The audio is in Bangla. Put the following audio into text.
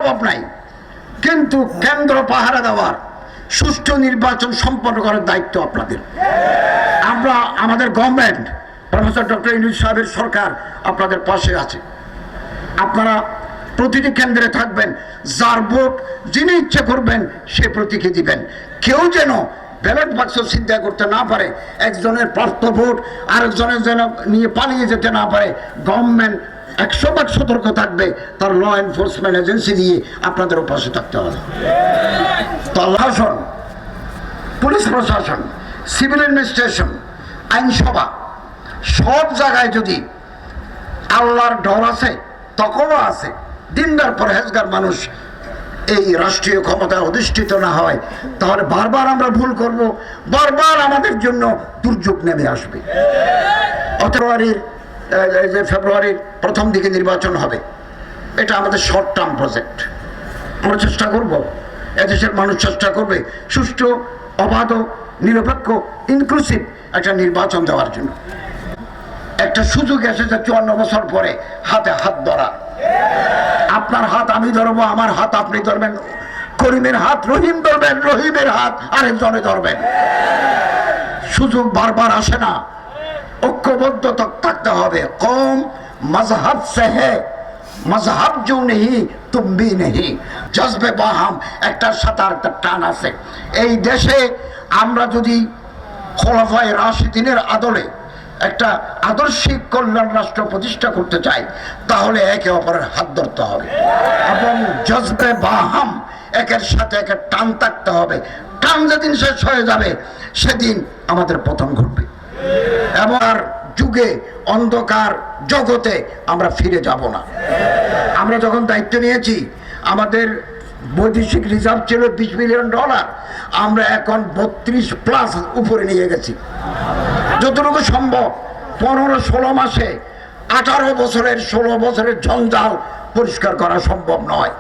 অভাব নাই, কিন্তু কেন্দ্র পাহারা দেওয়ার, সুষ্ঠু নির্বাচন সম্পন্ন করার দায়িত্ব আপনাদের। আমরা আমাদের গভর্নমেন্ট, প্রফেসর ডক্টর ইউনূস সাহেবের সরকার আপনাদের পাশে আছে। আপনারা প্রতিটি কেন্দ্রে থাকবেন, যার ভোট যিনি ইচ্ছে করবেন সে প্রতীকে দিবেন। কেউ যেন ব্যালট বাক্স চিন্তা করতে না পারে, একজনের প্রাপ্ত ভোট আরেকজনের যেন নিয়ে পালিয়ে যেতে না পারে। গভর্নমেন্ট 100% সতর্ক থাকবে, তার ল এনফোর্সমেন্ট এজেন্সি দিয়ে আপনাদেরও পাশে থাকতে হবে। প্রশাসন, পুলিশ প্রশাসন, সিভিল অ্যাডমিনিস্ট্রেশন, আইনসভা, সব জায়গায় যদি আল্লাহর ডর আছে, তকওয়া আছে, দিনদার পরহেজগার মানুষ এই রাষ্ট্রীয় ক্ষমতায় অধিষ্ঠিত না হয়, তাহলে বারবার আমরা ভুল করব, বারবার আমাদের জন্য দুর্যোগ নেমে আসবে। ফেব্রুয়ারির প্রথম দিকে নির্বাচন হবে, এটা আমাদের শর্ট টার্ম প্রজেক্ট। আমরা চেষ্টা করব, এদেশের মানুষ চেষ্টা করবে সুষ্ঠু, অবাধ, নিরপেক্ষ, ইনক্লুসিভ একটা নির্বাচন দেওয়ার জন্য। একটা সুযোগ এসেছে 54 বছর পরে হাতে হাত ধরা। আপনার হাত আমি ধরবো, আমার হাত আপনি ধরবেন, করিমের হাত রহিম ধরবেন, রহিমের হাত আরেকজনে ধরবেন। সুযোগ বারবার আসে না, ঐক্যবদ্ধ থাকতে হবে। কম মজহব সে হে, মজহব जो नहीं तुम भी नहीं, জজবে বাহাম একটার সাথে আরেকটা টান আছে। এই দেশে আমরা যদি খোলাফায়ে রাশিদিনের আদলে একটা আদর্শিক কল্যাণ রাষ্ট্র প্রতিষ্ঠা করতে চাই, তাহলে একে অপরের হাত ধরতে হবে এবং জজবে বাহাম একের সাথে একের টান থাকতে হবে। টান যেদিন শেষ হয়ে যাবে সেদিন আমাদের পতন ঘটবে এবং যুগে অন্ধকার জগতে আমরা ফিরে যাব না। আমরা যখন দায়িত্ব নিয়েছি, আমাদের বৈদেশিক রিজার্ভ ছিল $20 বিলিয়ন, আমরা এখন 32+ উপরে নিয়ে গেছি। যতটুকু সম্ভব 15-16 মাসে 18 বছরের 16 বছরের জঞ্জাল পরিষ্কার করা সম্ভব নয়।